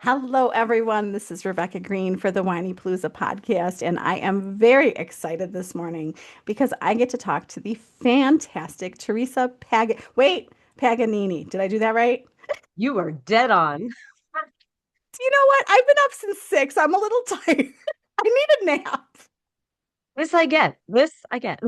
Hello, everyone. This is Rebecca Greene for the Whinypaluza podcast, and I am very excited this morning because I get to talk to the fantastic Paganini. Did I do that right? You are dead on. You know what? I've been up since 6. I'm a little tired. I need a nap. This I get. This I get.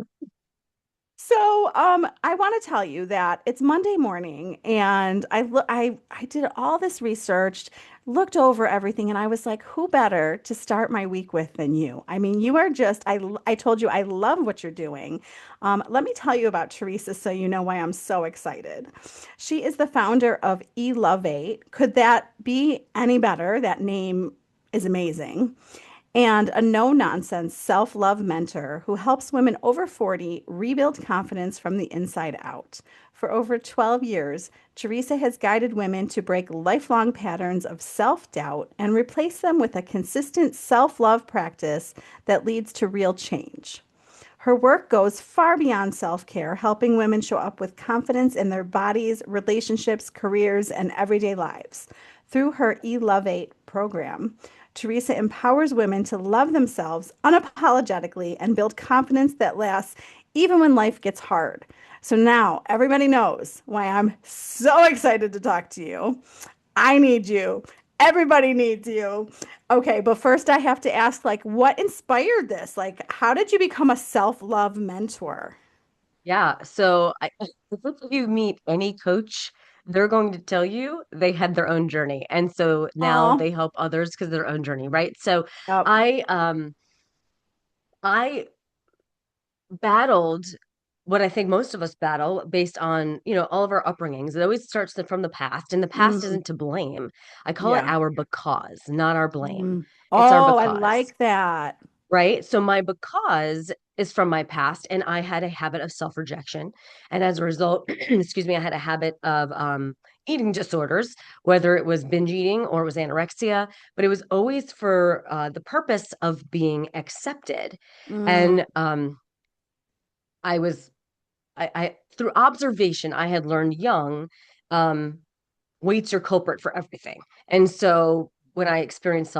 I want to tell you that it's Monday morning, and I did all this research, looked over everything, and I was like, who better to start my week with than you? I mean, you are just I told you I love what you're doing. Let me tell you about Theresa so you know why I'm so excited. She is the founder of eLOVEate. Could that be any better? That name is amazing, and a no nonsense self love mentor who helps women over 40 rebuild confidence from the inside out. For over 12 years, Theresa has guided women to break lifelong patterns of self doubt and replace them with a consistent self love practice that leads to real change. Her work goes far beyond self care, helping women show up with confidence in their bodies, relationships, careers, and everyday lives. Through her eLOVEate program, Theresa empowers women to love themselves unapologetically and build confidence that lasts even when life gets hard. So now everybody knows why I'm so excited to talk to you. I need you. Everybody needs you. Okay, but first I have to ask, like, what inspired this? Like, how did you become a self-love mentor? Yeah. If you meet any coach, they're going to tell you they had their own journey. And so now Oh, they help others because of their own journey, right? So yep. I um I battled what I think most of us battle based on, all of our upbringings. It always starts from the past, and the past Mm, isn't to blame. I call it yeah. our because, not our blame. Mm. It's our Oh, I because. like that. Right? So my because is from my past, and I had a habit of self-rejection. And as a result, excuse me, I had a habit of eating disorders, whether it was binge eating or it was anorexia, but it was always for the purpose of being accepted. Mm, And I was, I through observation, I had learned young, um, weight's your culprit for everything. And so when I experienced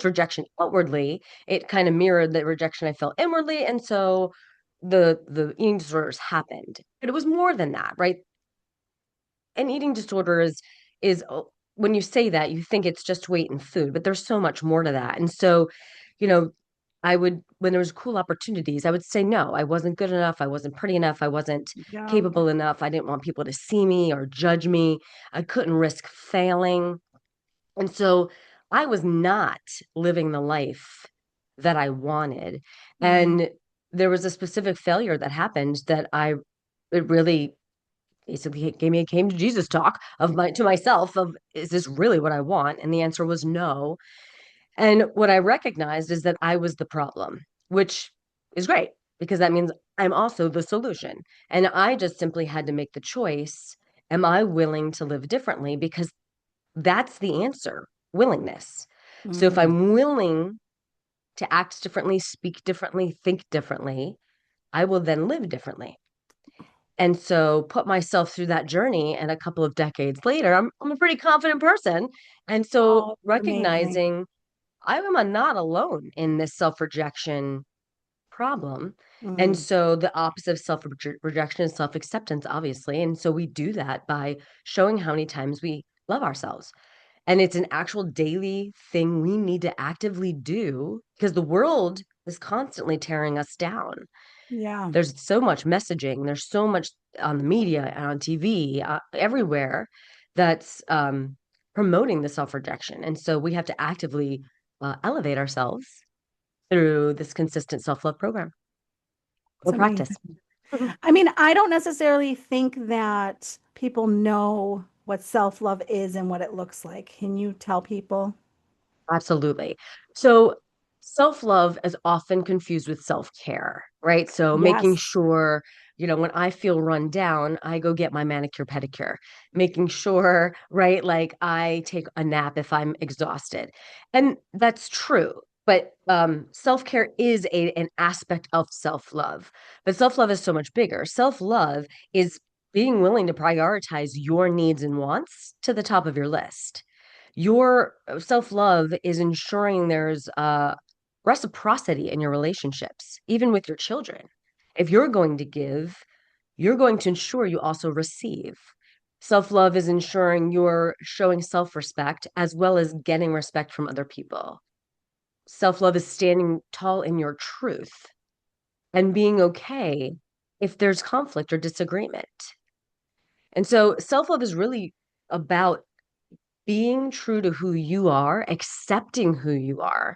rejection outwardly, it kind of mirrored the rejection I felt inwardly. And so the eating disorders happened. But it was more than that, right? An eating disorder is when you say that, you think it's just weight and food, but there's so much more to that. And so, you know, I would, when there was cool opportunities, I would say no, I wasn't good enough, I wasn't pretty enough, I wasn't yeah. capable enough, I didn't want people to see me or judge me, I couldn't risk failing. And so I was not living the life that I wanted. Mm, And there was a specific failure that happened that it really basically gave me a came to Jesus talk of my to myself of, is this really what I want? And the answer was no. And what I recognized is that I was the problem, which is great because that means I'm also the solution. And I just simply had to make the choice. Am I willing to live differently? Because that's the answer, willingness. So if mm, I'm willing to act differently, speak differently, think differently, I will then live differently. And so put myself through that journey, and a couple of decades later, I'm a pretty confident person. And so oh, that's amazing. recognizing I am not alone in this self-rejection problem. And Mm, so the opposite of self-rejection is self-acceptance, obviously. And so we do that by showing how many times we love ourselves. And it's an actual daily thing we need to actively do because the world is constantly tearing us down. yeah. There's so much messaging, there's so much on the media and on TV, everywhere that's promoting the self rejection. And so we have to actively elevate ourselves through this consistent self love program It's or practice. amazing. I mean, I don't necessarily think that people know what self-love is and what it looks like. Can you tell people? Absolutely. So self-love is often confused with self-care, right? So making Yes. sure, when I feel run down, I go get my manicure pedicure, making sure, right, like I take a nap if I'm exhausted. And that's true. But self-care is an aspect of self-love. But self-love is so much bigger. Self-love is being willing to prioritize your needs and wants to the top of your list. Your self-love is ensuring there's reciprocity in your relationships, even with your children. If you're going to give, you're going to ensure you also receive. Self-love is ensuring you're showing self-respect as well as getting respect from other people. Self-love is standing tall in your truth and being okay if there's conflict or disagreement. And so self-love is really about being true to who you are, accepting who you are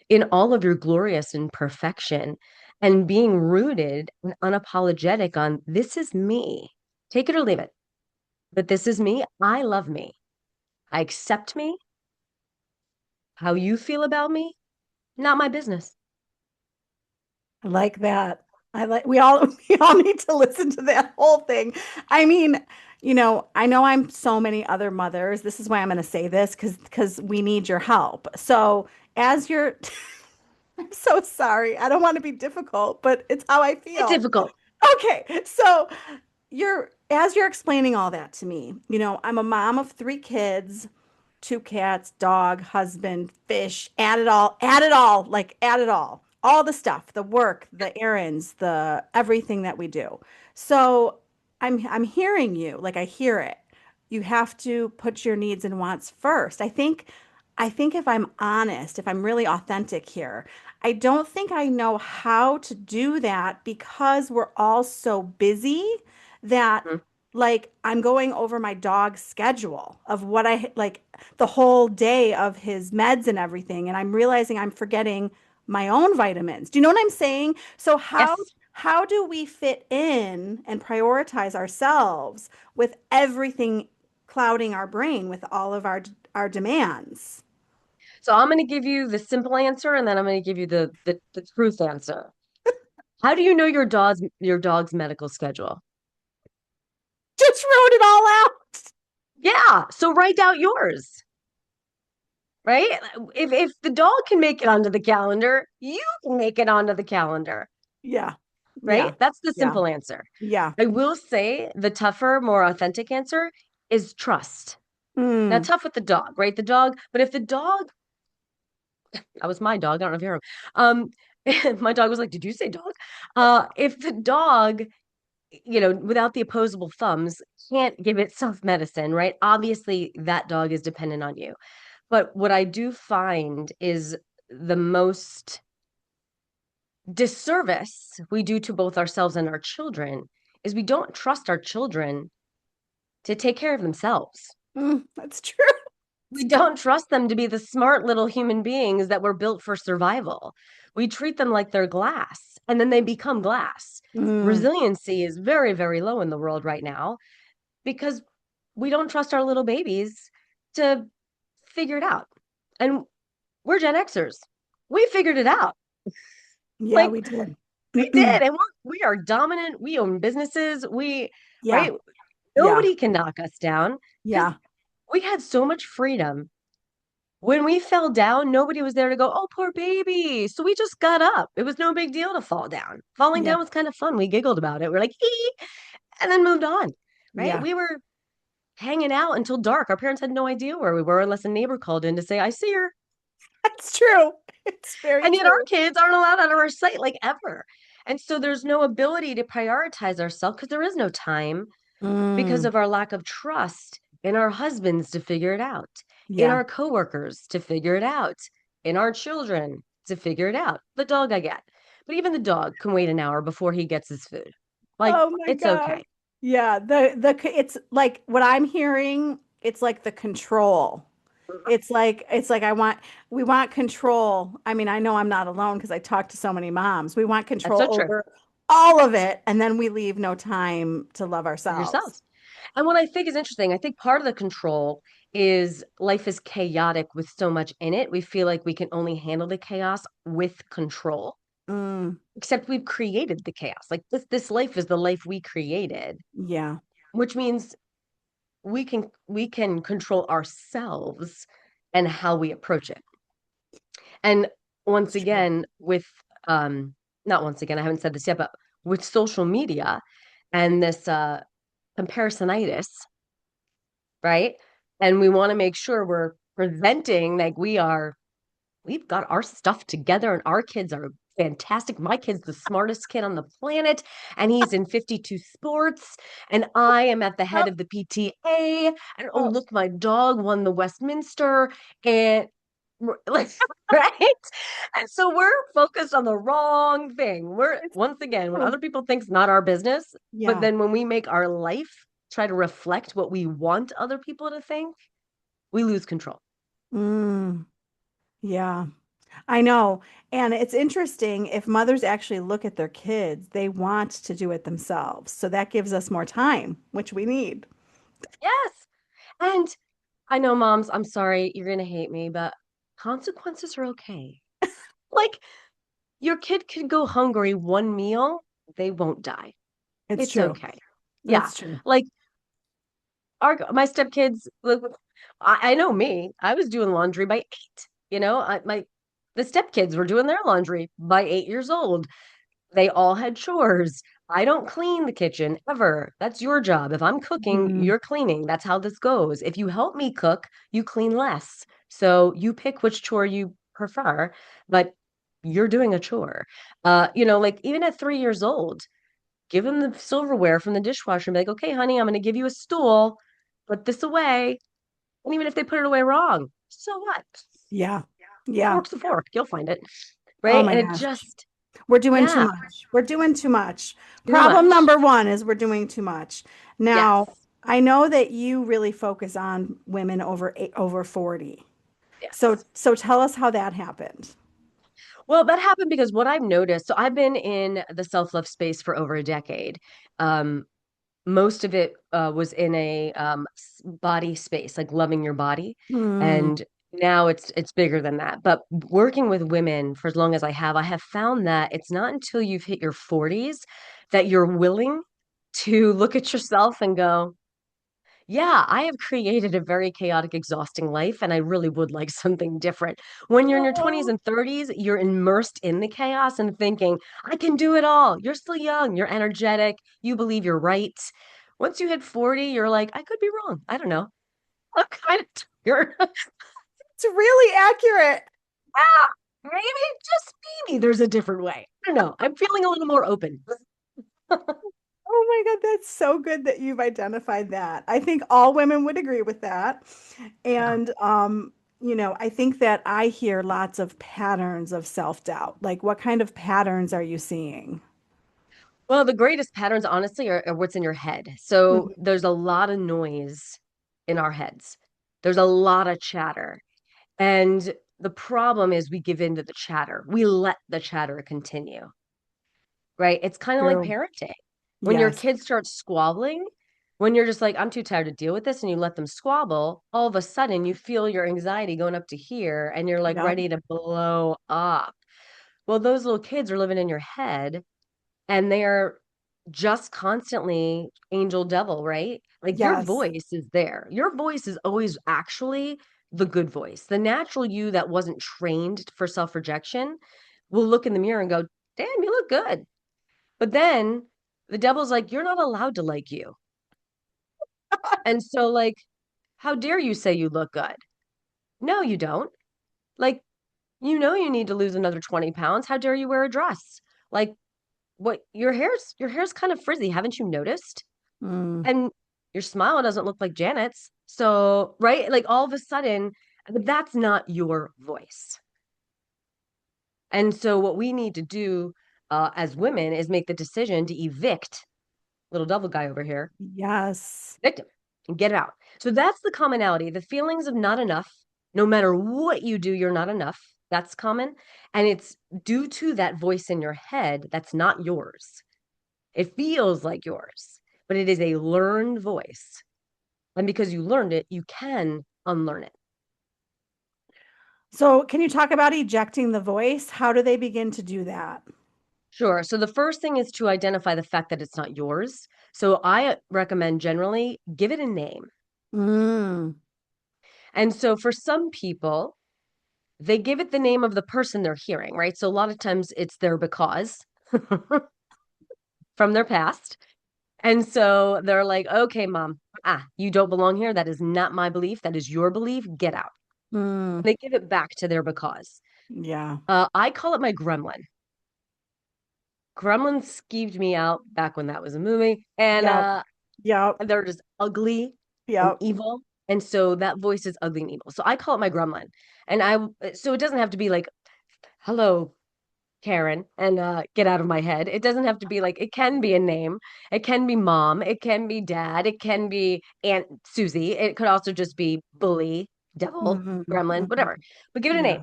in all of your glorious imperfection, and being rooted and unapologetic on this is me. Take it or leave it. But this is me. I love me. I accept me. How you feel about me, not my business. I like that. I like we all we all need to listen to that whole thing. I mean, I know I'm so many other mothers. This is why I'm going to say this because we need your help. So, as you're I'm so sorry. I don't want to be difficult, but it's how I It's feel. difficult. Okay. So, you're explaining all that to me. I'm a mom of three kids, two cats, dog, husband, fish, add it all, like add it all the stuff, the work, the errands, the everything that we do. So I'm hearing you, like I hear it. You have to put your needs and wants first. I think if I'm honest, if I'm really authentic here, I don't think I know how to do that because we're all so busy that Mhm. like I'm going over my dog's schedule of what I like the whole day of his meds and everything, and I'm realizing I'm forgetting my own vitamins. Do you know what I'm saying? So Yes. how do we fit in and prioritize ourselves with everything clouding our brain with all of our demands? So I'm going to give you the simple answer and then I'm going to give you the truth answer. How do you know your dog's medical schedule? Just wrote it all out. Yeah, so write out yours, right? If the dog can make it onto the calendar, you can make it onto the calendar, Yeah. right? Yeah. That's the Yeah. simple answer. Yeah. I will say the tougher, more authentic answer is trust. Now, Mm. tough with the dog, right? The dog, but if the dog, that was my dog, I don't know if you heard him. My dog was like, "Did you say dog?" If the dog, without the opposable thumbs, can't give itself medicine, right? Obviously, that dog is dependent on you. But what I do find is the most disservice we do to both ourselves and our children is we don't trust our children to take care of themselves. That's true. We don't trust them to be the smart little human beings that were built for survival. We treat them like they're glass and then they become glass. Mm. Resiliency is very, very low in the world right now because we don't trust our little babies to figure it out. And we're Gen Xers. We figured it out. Yeah, Like we did. we did. And we are dominant. We own businesses. Yeah. Right? Yeah. Nobody can knock us down because Yeah. we had so much freedom. When we fell down, nobody was there to go, oh, poor baby. So we just got up. It was no big deal to fall down. Falling Yeah. down was kind of fun. We giggled about it. We're like, and then moved on. Right? Yeah. We were hanging out until dark. Our parents had no idea where we were unless a neighbor called in to say, I see her. That's true. It's very And yet our true. kids aren't allowed out of our sight like ever. And so there's no ability to prioritize ourselves because there is no time because Mm. of our lack of trust in our husbands to figure it out, in Yeah. our coworkers to figure it out, in our children to figure it out. The dog I get. But even the dog can wait an hour before he gets his food. Like Oh my it's God. okay. Yeah. It's like what I'm hearing, it's like the control. It's like we want control. I mean, I know I'm not alone because I talk to so many moms. We want That's control so true over all of it, and then we leave no time to love for ourselves. yourselves. And what I think is interesting, I think part of the control is life is chaotic with so much in it. We feel like we can only handle the chaos with control. Mm, Except we've created the chaos. Like this life is the life we created, yeah, which means we can control ourselves and how we approach it. And once that's true. again, with not once again, I haven't said this yet, but with social media and this comparisonitis, right? And we want to make sure we're presenting like we've got our stuff together and our kids are fantastic. My kid's the smartest kid on the planet and he's in 52 sports and I am at the Oh, head of the PTA and oh oh, look my dog won the Westminster and like right? And so we're focused on the wrong thing. We're it's once again when true. other people think it's not our business, but Yeah. then when we make our life try to reflect what we want other people to think, we lose control. Mm, yeah. I know. And it's interesting if mothers actually look at their kids, they want to do it themselves. So that gives us more time, which we need. Yes. And I know, moms, I'm sorry, you're gonna hate me, but consequences are okay. Like your kid could go hungry one meal, they won't die. It's It's true. okay. Yeah. It's true. Like my stepkids, look, I know me. I was doing laundry by 8. The stepkids were doing their laundry by 8 years old. They all had chores. I don't clean the kitchen ever. That's your job. If I'm cooking, Mm, you're cleaning. That's how this goes. If you help me cook, you clean less. So you pick which chore you prefer, but you're doing a chore. Like even at 3 years old, give them the silverware from the dishwasher and be like, okay, honey, I'm going to give you a stool. Put this away. And even if they put it away wrong, so what? yeah. Yeah. Fork's the fork. You'll find it. Oh Right. my And it gosh. just, We're doing too yeah, much. We're doing too much. too Problem much. number one is we're doing too much. Now, Yes. I know that you really focus on women over 40. So Yes. so tell us how that happened. Well, that happened because what I've noticed, so I've been in the self-love space for over a decade. Um, Most of it was in a body space, like loving your body. Hmm. And now it's bigger than that. But working with women for as long as I have found that it's not until you've hit your 40s that you're willing to look at yourself and go, yeah, I have created a very chaotic, exhausting life, and I really would like something different. When you're in your 20s Oh, and 30s, you're immersed in the chaos and thinking, I can do it all. You're still young, you're energetic, you believe you're right. Once you hit 40, you're like, I could be wrong. I don't know. I'm kind of tired. it's really accurate. Ah, maybe, just maybe there's a different way. I don't know. I'm feeling a little more open. Oh my God, that's so good that you've identified that. I think all women would agree with that. Yeah. And I think that I hear lots of patterns of self-doubt. Like what kind of patterns are you seeing? Well, the greatest patterns, honestly, are what's in your head. So Mhm. there's a lot of noise in our heads. There's a lot of chatter. And the problem is we give in to the chatter. We let the chatter continue, right? It's kind of like True. parenting. When your Yes. kids start squabbling, when you're just like, I'm too tired to deal with this, and you let them squabble, all of a sudden you feel your anxiety going up to here and you're like Yep. ready to blow up. Well, those little kids are living in your head and they're just constantly angel devil, right? Like your Yes. voice is there. Your voice is always actually the good voice. The natural you that wasn't trained for self-rejection will look in the mirror and go, damn, you look good. But then the devil's like, you're not allowed to like you. And so, like, how dare you say you look good? No, you don't. Like, you need to lose another 20 pounds. How dare you wear a dress? Like, what your hair's kind of frizzy, haven't you noticed? Mm. And your smile doesn't look like Janet's. So, right? Like all of a sudden, that's not your voice. And so, what we need to do as women is make the decision to evict little devil guy over here, Yes. victim, and get it out. So, that's the commonality. The feelings of not enough, no matter what you do, you're not enough. That's common. And it's due to that voice in your head that's not yours. It feels like yours, but it is a learned voice. And because you learned it, you can unlearn it. So, can you talk about ejecting the voice? How do they begin to do that? Sure. So the first thing is to identify the fact that it's not yours. So I recommend generally give it a name. Mm. And so for some people, they give it the name of the person they're hearing, right? So a lot of times it's their because from their past. And so they're like, okay, mom, you don't belong here. That is not my belief. That is your belief. Get out. Mm, They give it back to their because. yeah. I call it my gremlin. Gremlins skeeved me out back when that was a movie, and Yep. Yep. they're just ugly and Yep. evil. And so that voice is ugly and evil. So I call it my gremlin. And so it doesn't have to be like, hello, Karen, and get out of my head. It doesn't have to be like, it can be a name. It can be mom. It can be dad. It can be Aunt Susie. It could also just be bully, devil, Hmm. gremlin, Hmm. whatever. But give it a name.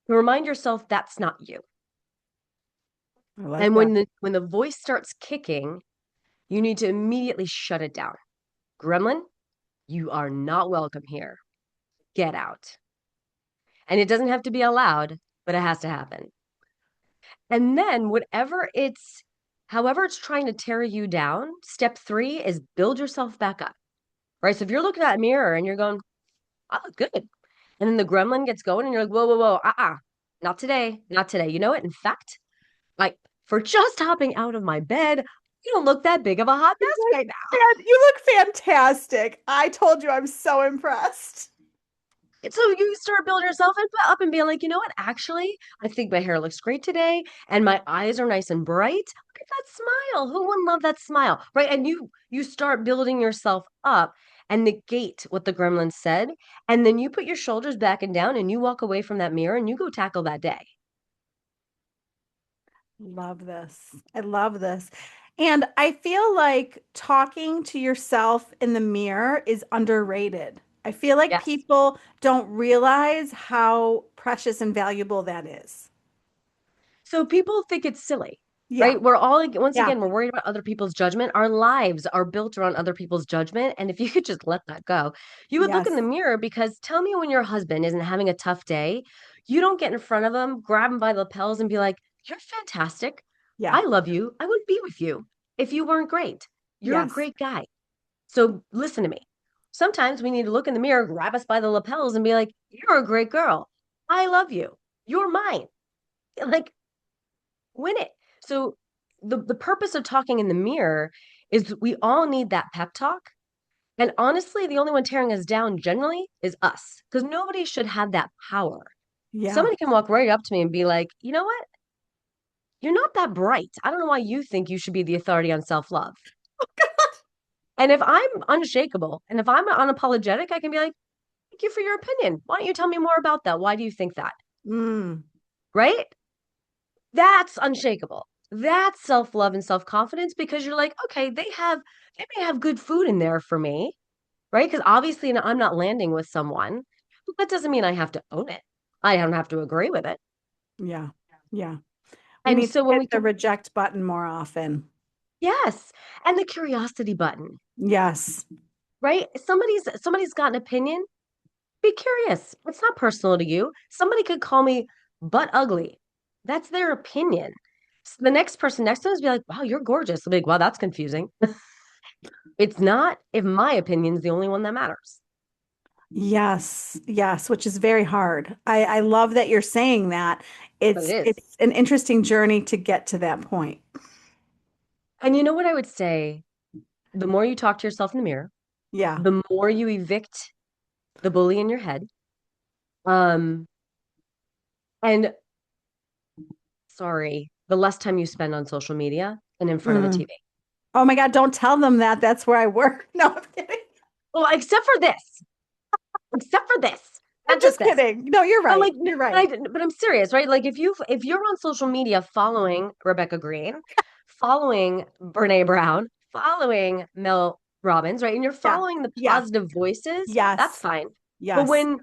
Yeah. Remind yourself that's not you. I like And that. when the voice starts kicking, you need to immediately shut it down. Gremlin, you are not welcome here. Get out. And it doesn't have to be allowed, but it has to happen. And then however it's trying to tear you down, step three is build yourself back up, right? So if you're looking at a mirror and you're going, I look good. And then the gremlin gets going and you're like, whoa, whoa, whoa, not today, not today. You know what? In fact, like for just hopping out of my bed, you don't look that big of a hot You mess look right now. you look fantastic. I told you I'm so impressed. And so you start building yourself up and being like, you know what? Actually, I think my hair looks great today, and my eyes are nice and bright. Look at that smile. Who wouldn't love that smile, right? And you start building yourself up and negate what the gremlin said, and then you put your shoulders back and down, and you walk away from that mirror and you go tackle that day. Love this. I love this. And I feel like talking to yourself in the mirror is underrated. I feel like Yes. people don't realize how precious and valuable that is. So people think it's silly, Yeah. right? We're all, once Yeah. again, we're worried about other people's judgment. Our lives are built around other people's judgment. And if you could just let that go, you would look in Yes. the mirror because tell me when your husband isn't having a tough day, you don't get in front of him, grab him by the lapels and be like, you're fantastic. Yeah. I love you. I wouldn't be with you if you weren't great. You're a Yes. great guy. So listen to me. Sometimes we need to look in the mirror, grab us by the lapels and be like, you're a great girl. I love you. You're mine. Like, win it. So the purpose of talking in the mirror is we all need that pep talk. And honestly, the only one tearing us down generally is us because nobody should have that power. Yeah. Somebody can walk right up to me and be like, you know what? You're not that bright. I don't know why you think you should be the authority on self love. And if I'm unshakable and if I'm unapologetic, I can be like, thank you for your opinion. Why don't you tell me more about that? Why do you think that? Mm. Right? That's unshakable. That's self-love and self-confidence because you're like, okay, they may have good food in there for me, right? Because obviously I'm not landing with someone, but that doesn't mean I have to own it. I don't have to agree with it. Yeah. Yeah. We And need to so when hit we the can, reject button more often. yes, and the curiosity button, Yes. right? Somebody's got an opinion. Be curious. It's not personal to you. Somebody could call me butt ugly. That's their opinion. So the next person next to us be like, wow, you're gorgeous. I'll be like, wow, that's confusing. It's not if my opinion's the only one that matters. Yes, yes, which is very hard. I love that you're saying that. But it is. It's an interesting journey to get to that point. And you know what I would say? The more you talk to yourself in the mirror, Yeah. the more you evict the bully in your head. Um, and sorry, the less time you spend on social media and in front of the Mm. TV. Oh my God, don't tell them that. That's where I work. No, I'm kidding. Well, except for this, I'm not just just this. kidding. No, you're But right. like, You're right. but I'm serious, right? Like, if you're on social media following Rebecca Greene, following Brene Brown, following Mel Robbins, right, and you're Yeah. following the Yeah. positive voices, that's Yes. fine. But Yes. when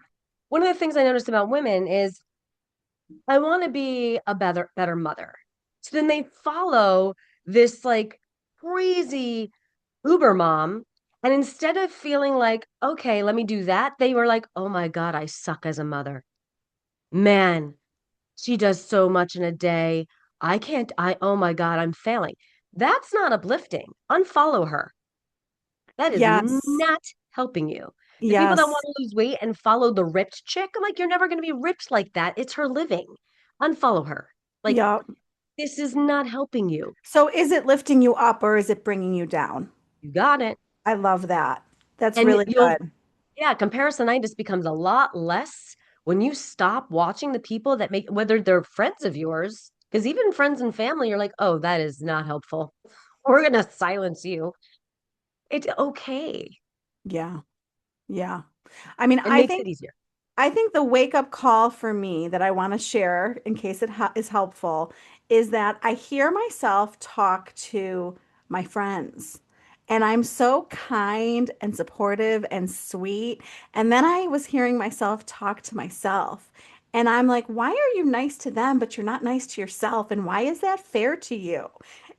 one of the things I noticed about women is I want to be a better mother. So then they follow this like crazy Uber mom. And instead of feeling like, okay, let me do that, they were like, oh my God, I suck as a mother. Man, she does so much in a day. Oh my God, I'm failing. That's not uplifting. Unfollow her. That is Yes. not helping you. The people that want Yes. to lose weight and follow the ripped chick, I'm like, you're never going to be ripped like that. It's her living. Unfollow her. Like, Yeah. this is not helping you. So is it lifting you up or is it bringing you down? You got it. I love that. That's And really good. Yeah, comparisonitis becomes a lot less when you stop watching the people that make, whether they're friends of yours, because even friends and family, you're like, oh, that is not helpful. We're gonna silence you. It's okay. Yeah. Yeah. I mean, It makes it easier. I think the wake up call for me that I want to share in case is helpful is that I hear myself talk to my friends and I'm so kind and supportive and sweet. And then I was hearing myself talk to myself. And I'm like, why are you nice to them, but you're not nice to yourself? And why is that fair to you?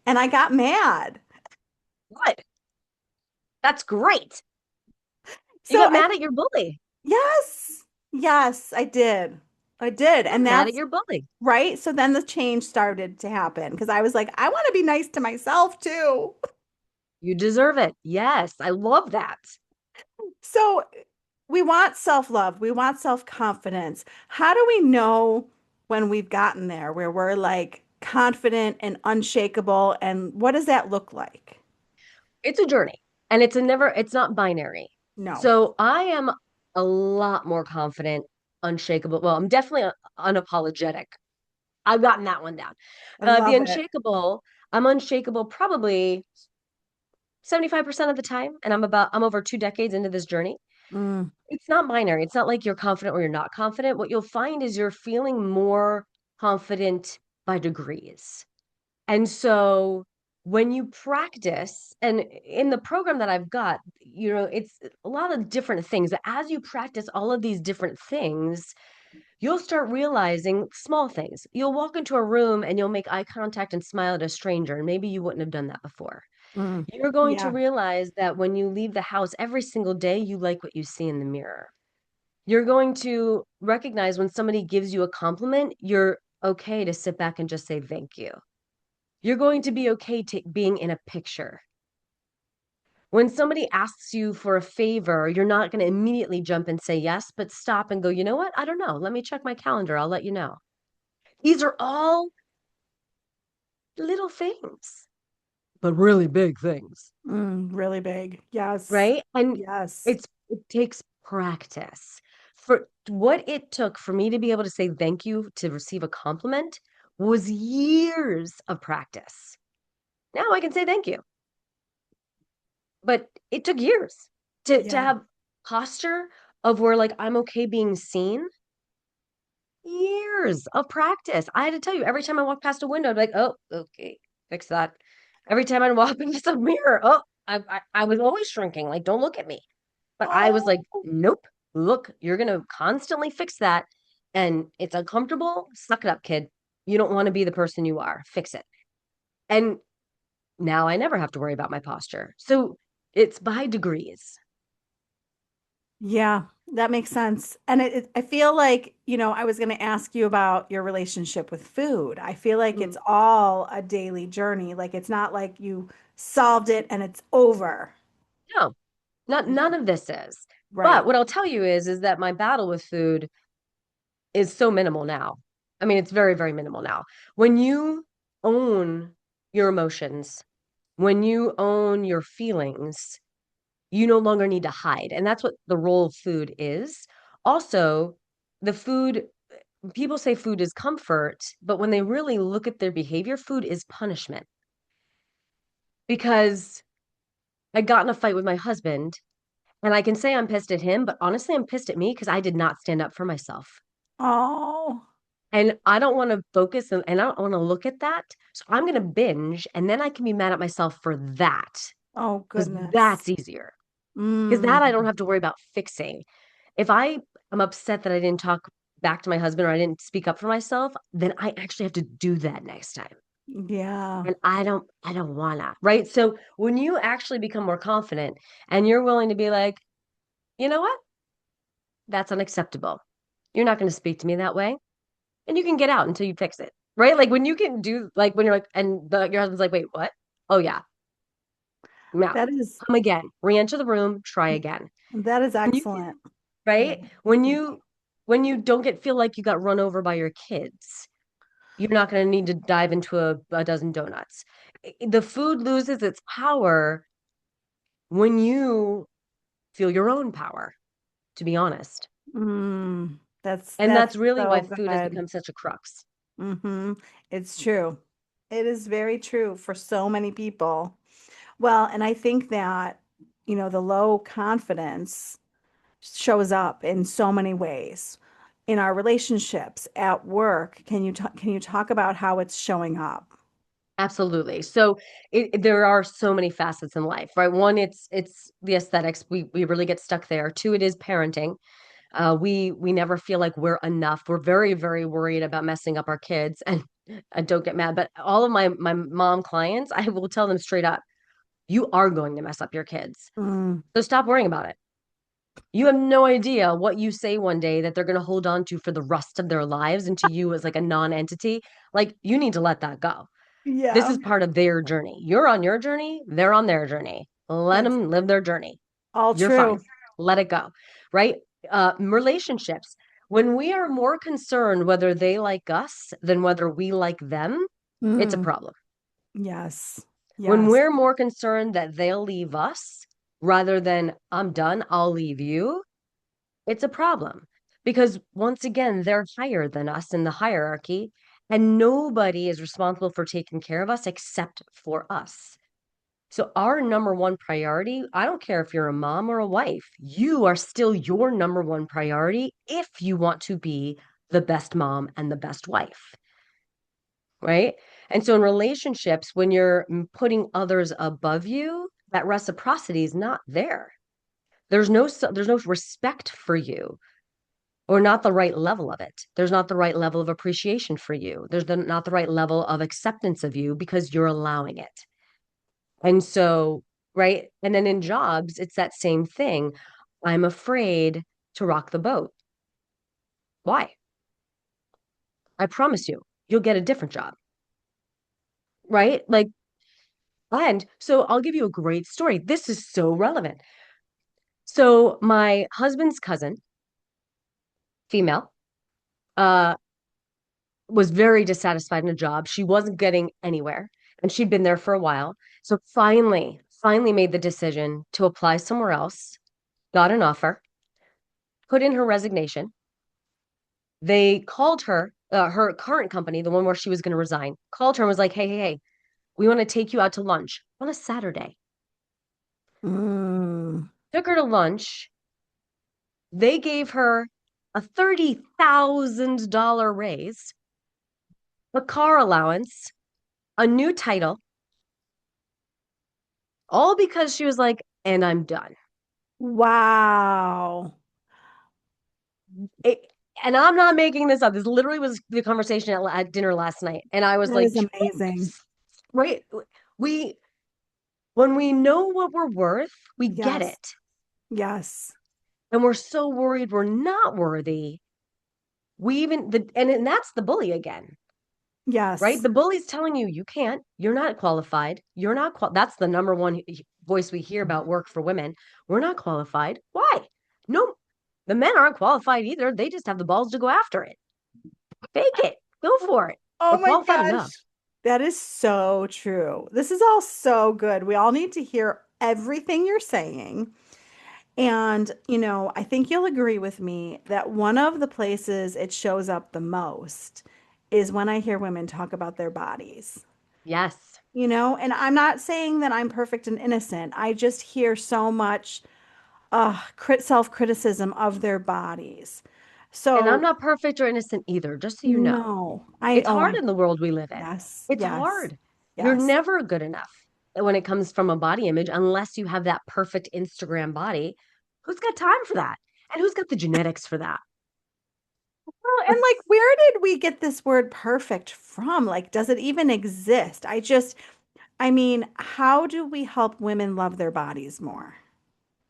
And I got mad. Good. That's great. You So got mad at your bully. yes, yes, I did. I did. You got And mad at that's your bully. right. So then the change started to happen because I was like, I want to be nice to myself too. You deserve it. Yes, I love that. So we want self-love, we want self-confidence. How do we know when we've gotten there where we're like confident and unshakable? And what does that look like? It's a journey and it's not binary. No, So I am a lot more confident, unshakable. Well, I'm definitely unapologetic. I've gotten that one down. I The love it. unshakable, I'm unshakable probably 75% of the time. And I'm over 2 decades into this journey. Mm, It's not binary. It's not like you're confident or you're not confident. What you'll find is you're feeling more confident by degrees. And so when you practice, and in the program that I've got, it's a lot of different things. As you practice all of these different things, you'll start realizing small things. You'll walk into a room and you'll make eye contact and smile at a stranger, and maybe you wouldn't have done that before. mm. You're going to Yeah. realize that when you leave the house every single day, you like what you see in the mirror. You're going to recognize when somebody gives you a compliment, you're okay to sit back and just say thank you. You're going to be okay being in a picture. When somebody asks you for a favor, you're not going to immediately jump and say yes, but stop and go, you know what? I don't know. Let me check my calendar. I'll let you know. These are all little things, but really big things, Really big. Yes. right? And Yes. it takes practice. For what it took for me to be able to say thank you to receive a compliment was years of practice. Now I can say thank you. But it took years to Yeah. have posture of where like I'm okay being seen. Years of practice. I had to tell you, every time I walk past a window, I'd be like, oh, okay, fix that. Every time I walk into some mirror, oh, I was always shrinking. Like, don't look at me. But I was like, Oh, nope, look, you're gonna constantly fix that. And it's uncomfortable. Suck it up, kid. You don't want to be the person you are. Fix it. And now I never have to worry about my posture. So it's by degrees. yeah, that makes sense. And I feel like, I was going to ask you about your relationship with food. I feel like it's Mhm. all a daily journey. Like it's not like you solved it and it's over. No, none of this is. But Right. what I'll tell you is that my battle with food is so minimal now. I mean, it's very, very minimal now. When you own your emotions, when you own your feelings, you no longer need to hide. And that's what the role of food is. Also, the food, people say food is comfort, but when they really look at their behavior, food is punishment. Because I got in a fight with my husband, and I can say I'm pissed at him, but honestly, I'm pissed at me because I did not stand up for myself. Oh, And I don't want to focus and I don't want to look at that. So I'm going to binge and then I can be mad at myself for that oh because goodness. that's easier. Because Mm, that I don't have to worry about fixing. If I am upset that I didn't talk back to my husband or I didn't speak up for myself, then I actually have to do that next time. yeah. And I don't wanna, right? So when you actually become more confident and you're willing to be like, you know what? That's unacceptable. You're not going to speak to me that way. And you can get out until you fix it. Right? Like when you can do like when you're like and your husband's like, wait, what? Oh yeah. Now That is come again. Re-enter the room, try again. that is When you can, excellent. right? Yeah. When you don't feel like you got run over by your kids, you're not going to need to dive into a dozen donuts. The food loses its power when you feel your own power. to be honest. That's And that's really why so food has good. become such a crux. Mm-hmm. It's true. It is very true for so many people. Well, and I think that, the low confidence shows up in so many ways in our relationships, at work. Can you talk about how it's showing up? Absolutely. So there are so many facets in life, right? One, it's the aesthetics. We really get stuck there. Two, it is parenting. We never feel like we're enough. We're very, very worried about messing up our kids. And don't get mad, but all of my mom clients, I will tell them straight up, you are going to mess up your kids. Mm, So stop worrying about it. You have no idea what you say one day that they're going to hold on to for the rest of their lives and to you as like a non-entity. Like you need to let that go. This yeah, is part of their journey. You're on your journey, they're on their journey. Let that's them live their journey. all You're fine. true. Let it go. Right? Relationships. When we are more concerned whether they like us than whether we like them, it's a Mm, problem. yes, When yes, we're more concerned that they'll leave us rather than I'm done, I'll leave you, it's a problem. Because once again, they're higher than us in the hierarchy, and nobody is responsible for taking care of us except for us. So, our number one priority, I don't care if you're a mom or a wife, you are still your number one priority if you want to be the best mom and the best wife, right? And so, in relationships, when you're putting others above you, that reciprocity is not there. There's no respect for you or not the right level of it. There's not the right level of appreciation for you. Not the right level of acceptance of you because you're allowing it. And so, right. And then in jobs, it's that same thing. I'm afraid to rock the boat. Why? I promise you, you'll get a different job. Right. Like, and so I'll give you a great story. This is so relevant. So, my husband's cousin, female, uh, was very dissatisfied in a job. She wasn't getting anywhere and she'd been there for a while. So finally made the decision to apply somewhere else, got an offer, put in her resignation. They called her, her current company, the one where she was going to resign, called her and was like, hey, we want to take you out to lunch on a Saturday. mm, Took her to lunch. They gave her a $30,000 raise, a car allowance, a new title, all because she was like, and I'm done. wow, It, and I'm not making this up. This literally was the conversation at dinner last night. And I was that like, is amazing. right? We, when we know what we're worth, we get Yes, it. yes, And we're so worried we're not worthy. And that's the bully again, right? yes. The bully's telling you, you can't, you're not qualified. That's the number one voice we hear about work for women. We're not qualified. Why? No, the men aren't qualified either. They just have the balls to go after it. Fake it. Go for it. Oh We're my qualified enough. gosh. That is so true. This is all so good. We all need to hear everything you're saying. And, I think you'll agree with me that one of the places it shows up the most is when I hear women talk about their bodies. Yes. And I'm not saying that I'm perfect and innocent. I just hear so much self-criticism of their bodies. And I'm So, not perfect or innocent either, just so you know. no, It's oh hard my, in the world we live in. yes, It's yes, hard. You're yes. never good enough when it comes from a body image unless you have that perfect Instagram body. Who's got time for that? And who's got the genetics for that? Well, and like, where did we get this word perfect from? Like, does it even exist? I mean, how do we help women love their bodies more?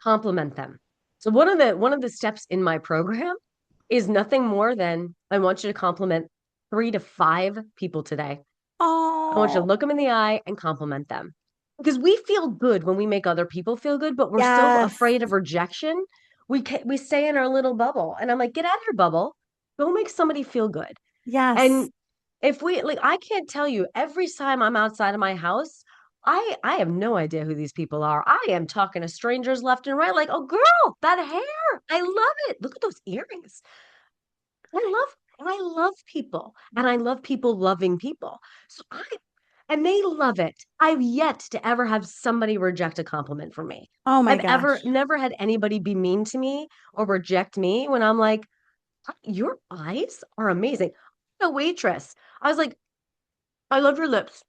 Compliment them. So one of the steps in my program is nothing more than I want you to compliment 3 to 5 people today. I want you to Oh, look them in the eye and compliment them. Because we feel good when we make other people feel good, but we're so yes, afraid of rejection. We stay in our little bubble. And I'm like, get out of your bubble. Go make somebody feel good. yes. And if we like, I can't tell you every time I'm outside of my house, I have no idea who these people are. I am talking to strangers left and right, like, oh girl, that hair. I love it. Look at those earrings. I love people and I love people loving people. So I and they love it. I've yet to ever have somebody reject a compliment from me. Oh my I've ever gosh. never had anybody be mean to me or reject me when I'm like, your eyes are amazing. A waitress. I was like, I love your lips.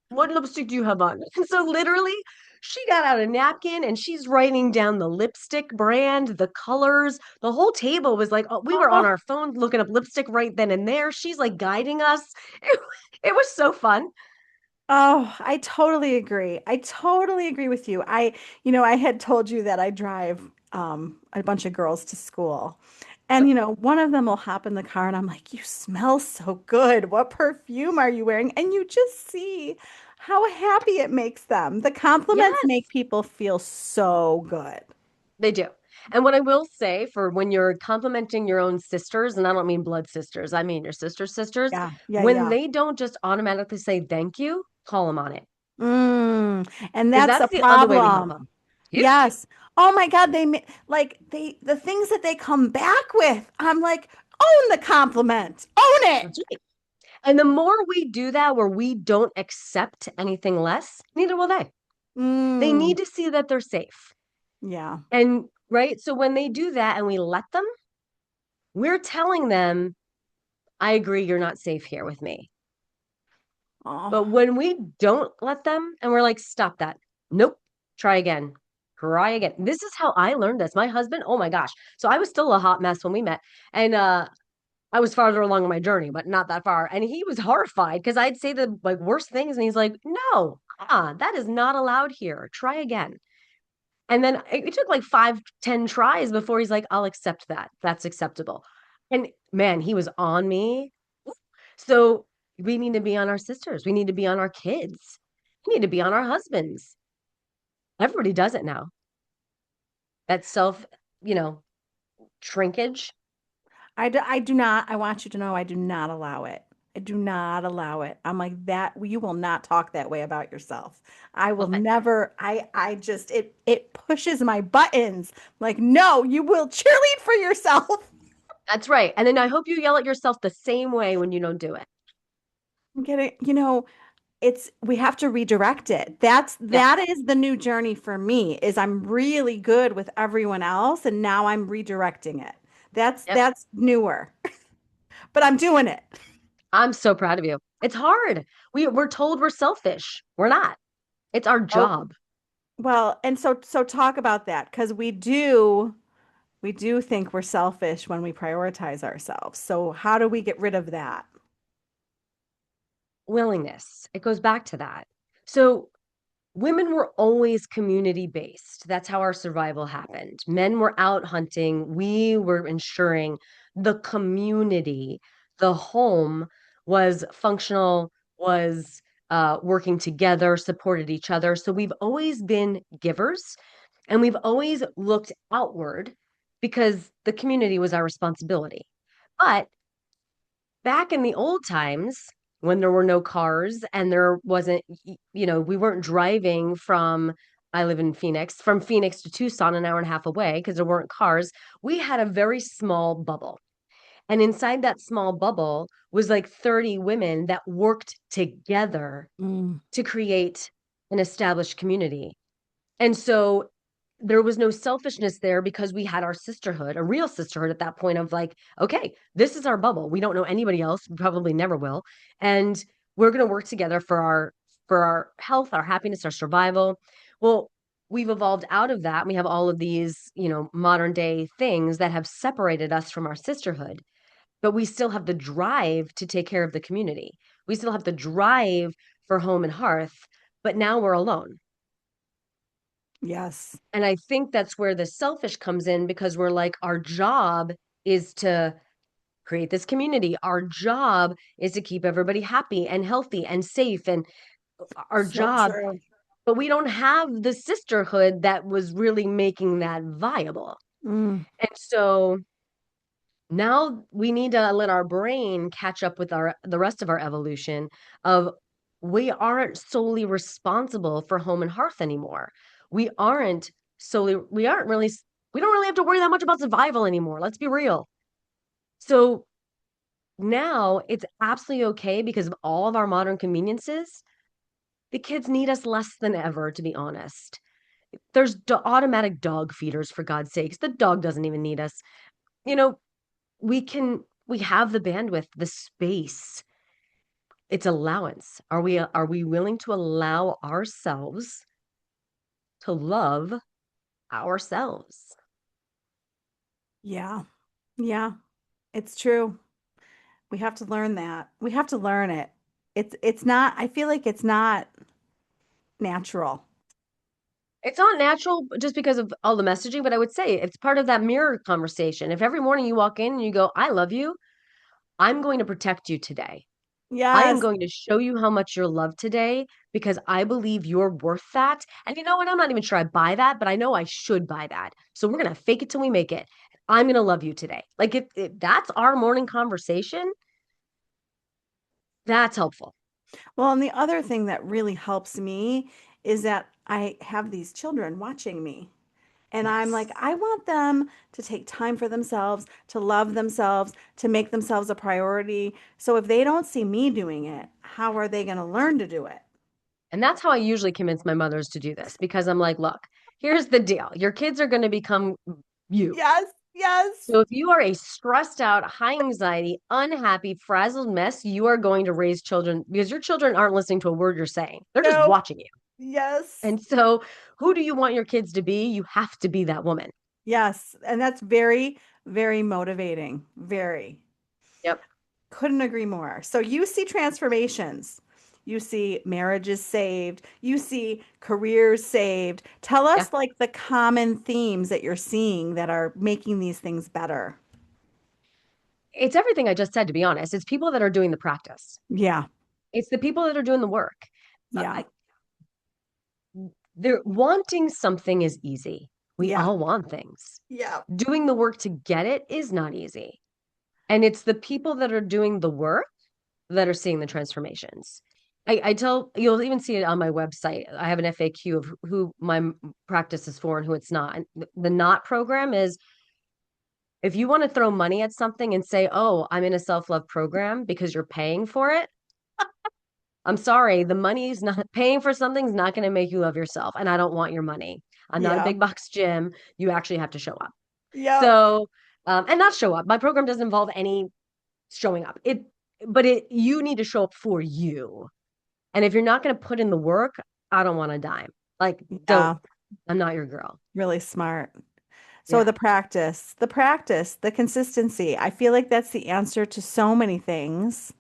What lipstick do you have on? And so literally, she got out a napkin and she's writing down the lipstick brand, the colors. The whole table was like, oh, we were on Oh, our phones looking up lipstick right then and there. She's like guiding us. It, it was so fun. oh, I totally agree. I totally agree with you. I had told you that I drive a bunch of girls to school. And one of them will hop in the car and I'm like, "You smell so good. What perfume are you wearing?" And you just see how happy it makes them. The compliments make Yes, people feel so good. they do. And what I will say for when you're complimenting your own sisters, and I don't mean blood sisters, I mean your sister's sisters, Yeah, yeah, when yeah. they don't just automatically say thank you, call them on it. And Because that's a that's the other way we help problem. them. Yep, Yes. Oh my God, the things that they come back with. I'm like, own the compliment. Own it. that's right. And the more we do that, where we don't accept anything less, neither will they. They Mm, need to see that they're safe. yeah. And right. So when they do that and we let them, we're telling them, I agree, you're not safe here with me. But Oh, when we don't let them and we're like, stop that. Nope. Try again. Try again. This is how I learned this. My husband, oh my gosh. So I was still a hot mess when we met. And I was farther along in my journey, but not that far. And he was horrified because I'd say the like worst things, and he's like, "No, that is not allowed here. Try again." And then it took like 5, 10 tries before he's like, "I'll accept that. That's acceptable." And man, he was on me. So we need to be on our sisters. We need to be on our kids. We need to be on our husbands. Everybody does it now. That self, you know, shrinkage. I do not. I want you to know I do not allow it. I do not allow it. I'm like that. You will not talk that way about yourself. I will Well, never. I just it pushes my buttons. Like, no, you will cheerlead for yourself. that's right. And then I hope you yell at yourself the same way when you don't do it. I'm getting, it's we have to redirect it. That's Yep. that is the new journey for me is I'm really good with everyone else and now I'm redirecting it. That's Yep. that's newer, but I'm doing it. I'm so proud of you. It's hard. We're told we're selfish. We're not. It's our Oh, job. well, and so talk about that because we do think we're selfish when we prioritize ourselves. So how do we get rid of that? Willingness. It goes back to that. So women were always community based. That's how our survival happened. Men were out hunting. We were ensuring the community, the home was functional, was working together, supported each other. So we've always been givers and we've always looked outward because the community was our responsibility. But back in the old times, when there were no cars and there wasn't, we weren't driving from, I live in Phoenix, from Phoenix to Tucson, an hour and a half away, because there weren't cars. We had a very small bubble. And inside that small bubble was like 30 women that worked together Mm, to create an established community. And so there was no selfishness there because we had our sisterhood, a real sisterhood at that point of like, okay, this is our bubble. We don't know anybody else. We probably never will. And we're going to work together for our health, our happiness, our survival. Well, we've evolved out of that. We have all of these, modern day things that have separated us from our sisterhood, but we still have the drive to take care of the community. We still have the drive for home and hearth, but now we're alone. yes. And I think that's where the selfish comes in because we're like, our job is to create this community. Our job is to keep everybody happy and healthy and safe. And our So job, true. but we don't have the sisterhood that was really making that viable. Mm, And so now we need to let our brain catch up with the rest of our evolution of we aren't solely responsible for home and hearth anymore. We aren't we aren't really, we don't really have to worry that much about survival anymore. Let's be real. So now it's absolutely okay because of all of our modern conveniences. The kids need us less than ever, to be honest. There's automatic dog feeders, for God's sakes. The dog doesn't even need us. You know, we have the bandwidth, the space. It's allowance. Are we willing to allow ourselves to love ourselves? Yeah. Yeah. It's true. We have to learn that. We have to learn it. It's not, I feel like it's not natural. It's not natural just because of all the messaging, but I would say it's part of that mirror conversation. If every morning you walk in and you go, I love you, I'm going to protect you today. I am Yes. going to show you how much you're loved today because I believe you're worth that. And you know what? I'm not even sure I buy that, but I know I should buy that. So we're going to fake it till we make it. I'm going to love you today. Like if that's our morning conversation, that's helpful. Well, and the other thing that really helps me is that I have these children watching me. And I'm like, Yes. I want them to take time for themselves, to love themselves, to make themselves a priority. So if they don't see me doing it, how are they going to learn to do it? And that's how I usually convince my mothers to do this because I'm like, look, here's the deal. Your kids are going to become you. Yes, yes. So if you are a stressed out, high anxiety, unhappy, frazzled mess, you are going to raise children because your children aren't listening to a word you're saying. They're just No. watching you. Yes. And so who do you want your kids to be? You have to be that woman. Yes. And that's very, very motivating. Very. Yep. Couldn't agree more. So you see transformations. You see marriages saved. You see careers saved. Tell Yeah. us like the common themes that you're seeing that are making these things better. It's everything I just said, to be honest. It's people that are doing the practice. Yeah. It's the people that are doing the work. Yeah. I, they're wanting something is easy. We Yeah. all want things. Yeah. Doing the work to get it is not easy. And it's the people that are doing the work that are seeing the transformations. I tell you'll even see it on my website. I have an FAQ of who my practice is for and who it's not. And the not program is if you want to throw money at something and say, oh, I'm in a self love program because you're paying for it, I'm sorry, the money's not paying for something's not going to make you love yourself. And I don't want your money. I'm not a Yeah. big box gym. You actually have to show up. Yep. So, and not show up. My program doesn't involve any showing up. You need to show up for you. And if you're not going to put in the work, I don't want a dime. Like, don't, Yeah. I'm not your girl. Really smart. So Yeah. the consistency. I feel like that's the answer to so many things,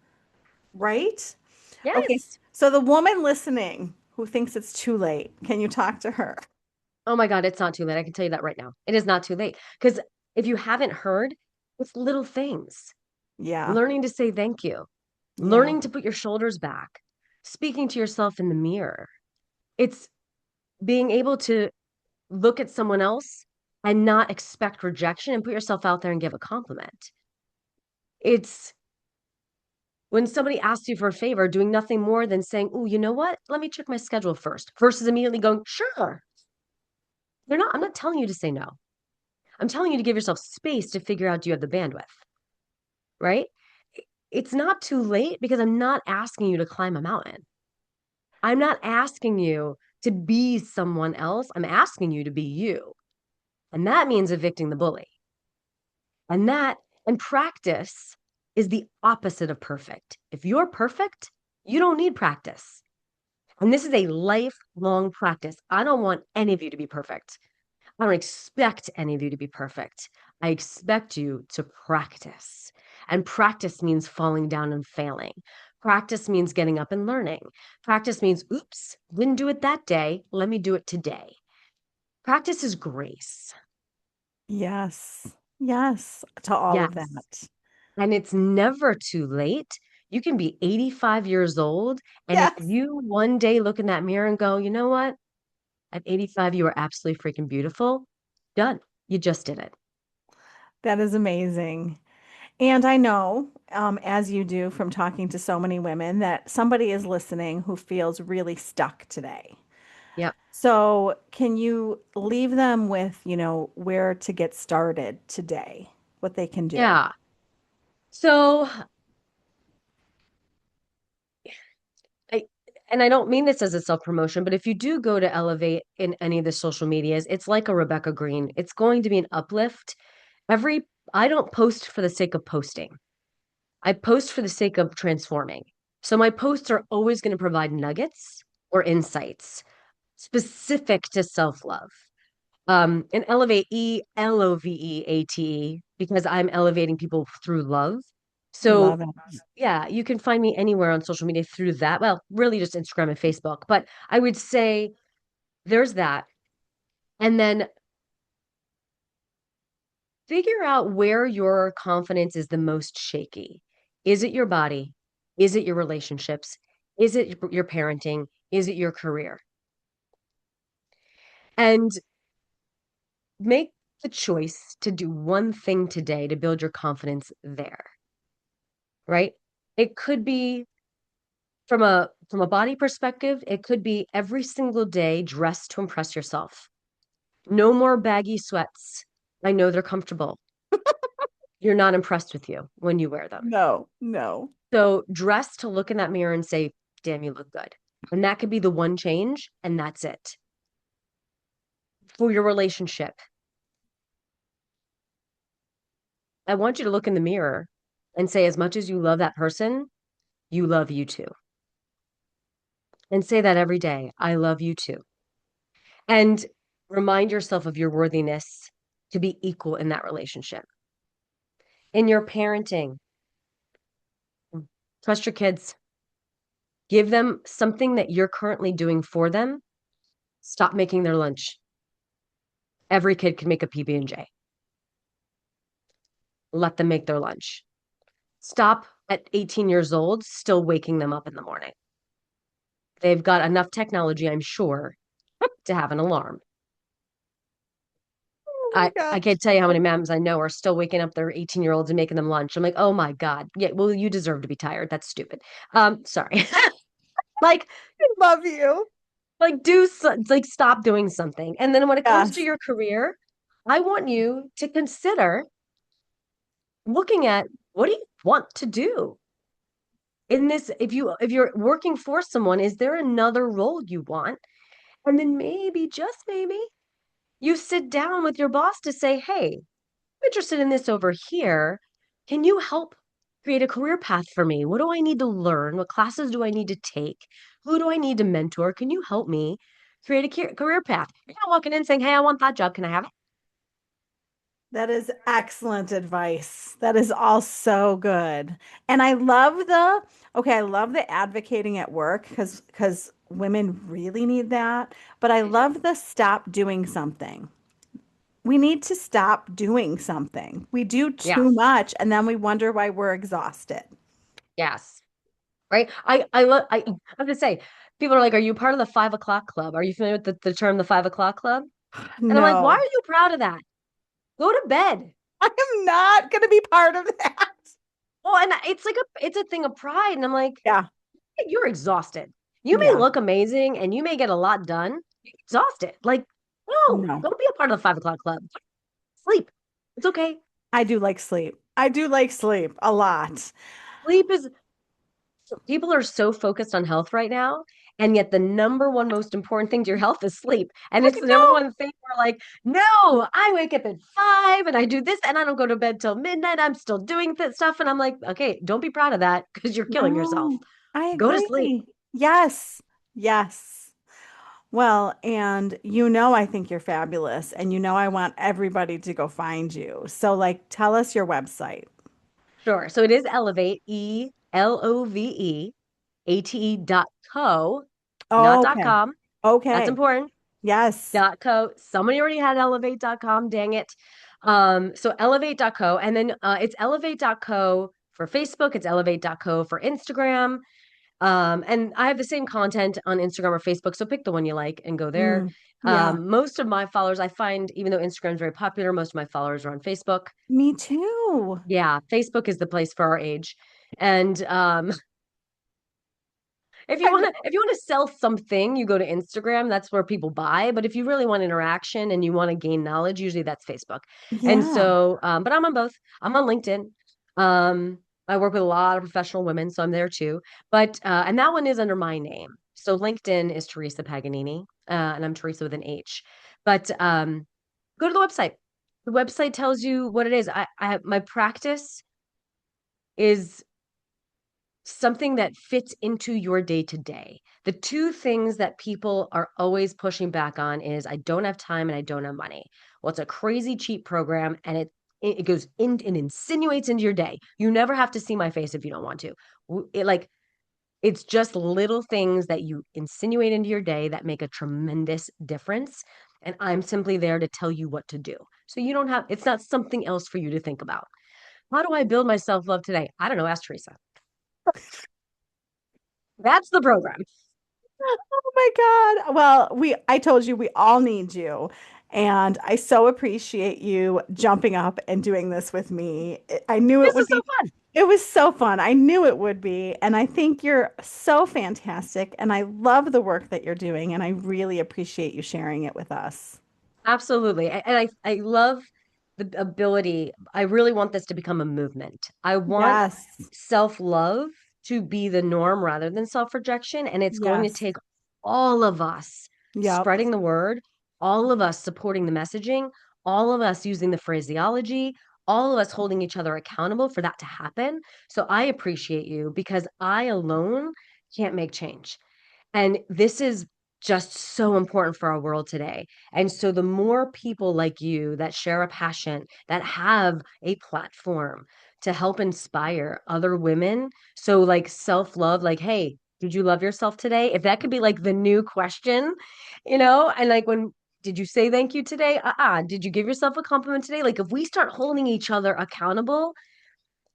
right? Okay. Yes. So the woman listening who thinks it's too late, can you talk to her? Oh my God, it's not too late. I can tell you that right now. It is not too late. Because if you haven't heard, it's little things. Yeah. Learning to say thank you, Yeah. learning to put your shoulders back, speaking to yourself in the mirror. It's being able to look at someone else and not expect rejection and put yourself out there and give a compliment. It's when somebody asks you for a favor, doing nothing more than saying, oh, you know what? Let me check my schedule first, versus immediately going, sure. I'm not telling you to say no. I'm telling you to give yourself space to figure out do you have the bandwidth, right? It's not too late because I'm not asking you to climb a mountain. I'm not asking you to be someone else. I'm asking you to be you. And that means evicting the bully. And practice is the opposite of perfect. If you're perfect, you don't need practice. And this is a lifelong practice. I don't want any of you to be perfect. I don't expect any of you to be perfect. I expect you to practice. And practice means falling down and failing. Practice means getting up and learning. Practice means, oops, didn't do it that day. Let me do it today. Practice is grace. Yes. Yes. To all of Yes. that. And it's never too late. You can be 85 years old. And if Yes. you one day look in that mirror and go, you know what? At 85, you are absolutely freaking beautiful. Done. You just did it. That is amazing. And I know, as you do from talking to so many women, that somebody is listening who feels really stuck today. Yeah. So, can you leave them with, where to get started today, what they can do? Yeah. So I and I don't mean this as a self-promotion, but if you do go to Elevate in any of the social medias, it's like a Rebecca Greene. It's going to be an uplift. Every I don't post for the sake of posting. I post for the sake of transforming. So my posts are always going to provide nuggets or insights specific to self-love. And elevate eLOVEate because I'm elevating people through love. Love So it. yeah, you can find me anywhere on social media through that. Well, really just Instagram and Facebook, but I would say there's that. And then figure out where your confidence is the most shaky. Is it your body? Is it your relationships? Is it your parenting? Is it your career? And make the choice to do one thing today to build your confidence there, right? It could be from a body perspective, it could be every single day dress to impress yourself. No more baggy sweats. I know they're comfortable. You're not impressed with you when you wear them. No, no. So dress to look in that mirror and say, damn, you look good. And that could be the one change, and that's it. For your relationship, I want you to look in the mirror and say, as much as you love that person, you love you too. And say that every day. I love you too. And remind yourself of your worthiness to be equal in that relationship. In your parenting, trust your kids. Give them something that you're currently doing for them. Stop making their lunch. Every kid can make a PB&J. Let them make their lunch. Stop at 18 years old still waking them up in the morning. They've got enough technology, I'm sure, to have an alarm. Oh my I gosh. can't tell you how many moms I know are still waking up their 18-year-olds and making them lunch. I'm like, oh my God. Yeah, well, you deserve to be tired. That's stupid. Sorry. like, I love you. like stop doing something. And then when it comes to Yes. your career, I want you to consider looking at what do you want to do in this if you're working for someone, is there another role you want? And then maybe, just maybe, you sit down with your boss to say, hey, I'm interested in this over here. Can you help create a career path for me? What do I need to learn? What classes do I need to take? Who do I need to mentor? Can you help me create a career path? You're not walking in saying, hey, I want that job. Can I have it? That is excellent advice. That is all so good. And I love the advocating at work because women really need that, but I They do. love the stop doing something. We need to stop doing something. We do too Yes. much and then we wonder why we're exhausted. Yes. Right. I have to say, people are like, are you part of the 5 o'clock club? Are you familiar with the term the 5 o'clock club? And I'm like, why are No, you proud of that? Go to bed. I am not going to be part of that. Well, and it's a thing of pride. And I'm like, Yeah, you're exhausted. You may yeah, look amazing and you may get a lot done. You're exhausted. Like, no, no. don't be a part of the 5 o'clock club. Sleep. It's okay. I do like sleep. I do like sleep a lot. Sleep is People are so focused on health right now. And yet the number one most important thing to your health is sleep. And I it's the number know. one thing we're like, no, I wake up at 5 and I do this and I don't go to bed till midnight. I'm still doing that stuff. And I'm like, okay, don't be proud of that because you're killing yourself. No, I Go to sleep. agree. Yes, yes. Well, and I think you're fabulous, and I want everybody to go find you. So, like, tell us your website. Sure. So it is eLOVEate, eLOVEate.co, not Oh, dot okay. com. That's Okay. important. Yes. Dot co. Somebody already had elevate.com, dang it. So elevate.co. And then it's elevate.co for Facebook, it's elevate.co for Instagram. And I have the same content on Instagram or Facebook. So pick the one you like and go there. Yeah, Most of my followers, I find, even though Instagram is very popular, most of my followers are on Facebook. me too. Yeah, Facebook is the place for our age. And I know. if you want to sell something, you go to Instagram. That's where people buy. But if you really want interaction and you want to gain knowledge, usually that's Facebook. And Yeah. so, but I'm on both. I'm on LinkedIn. I work with a lot of professional women, so I'm there too. But and that one is under my name. So LinkedIn is Theresa Paganini, and I'm Theresa with an H. But go to the website. The website tells you what it is. My practice is something that fits into your day to day. The two things that people are always pushing back on is I don't have time and I don't have money. Well, it's a crazy cheap program and it goes in and insinuates into your day. You never have to see my face if you don't want to. It's just little things that you insinuate into your day that make a tremendous difference. And I'm simply there to tell you what to do. So you don't have, it's not something else for you to think about. How do I build my self love today? I don't know. Ask Theresa. That's the program. Oh my God. Well, I told you we all need you. And I so appreciate you jumping up and doing this with me. I knew it This would is so be, fun. it was so fun. I knew it would be. And I think you're so fantastic. And I love the work that you're doing. And I really appreciate you sharing it with us. Absolutely. And I love the ability. I really want this to become a movement. I want Yes. self-love to be the norm rather than self-rejection. And it's going to Yes. take all of us Yep. spreading the word, all of us supporting the messaging, all of us using the phraseology, all of us holding each other accountable for that to happen. So I appreciate you because I alone can't make change. And this is just so important for our world today. And so the more people like you that share a passion, that have a platform to help inspire other women. So like self-love, like, hey, did you love yourself today? If that could be like the new question, and like when did you say thank you today? Did you give yourself a compliment today? Like if we start holding each other accountable,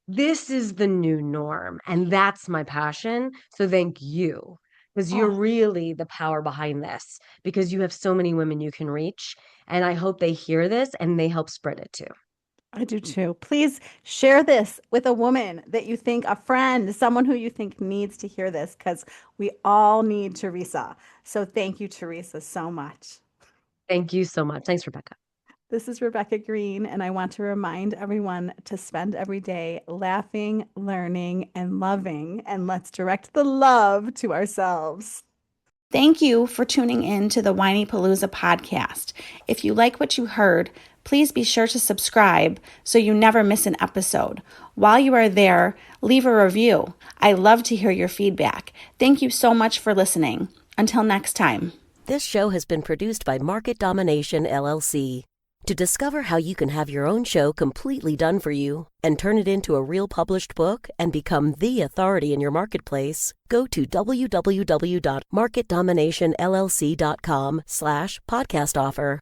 this is the new norm. And that's my passion. So thank you, because you're Oh, really the power behind this, because you have so many women you can reach. And I hope they hear this and they help spread it too. I do too. Please share this with a woman that you think, a friend, someone who you think needs to hear this, because we all need Teresa. So thank you, Teresa, so much. Thank you so much. Thanks, Rebecca. This is Rebecca Greene, and I want to remind everyone to spend every day laughing, learning, and loving. And let's direct the love to ourselves. Thank you for tuning in to the Whinypaluza podcast. If you like what you heard, please be sure to subscribe so you never miss an episode. While you are there, leave a review. I love to hear your feedback. Thank you so much for listening. Until next time. This show has been produced by Market Domination LLC. To discover how you can have your own show completely done for you and turn it into a real published book and become the authority in your marketplace, go to www.marketdominationllc.com/podcast offer.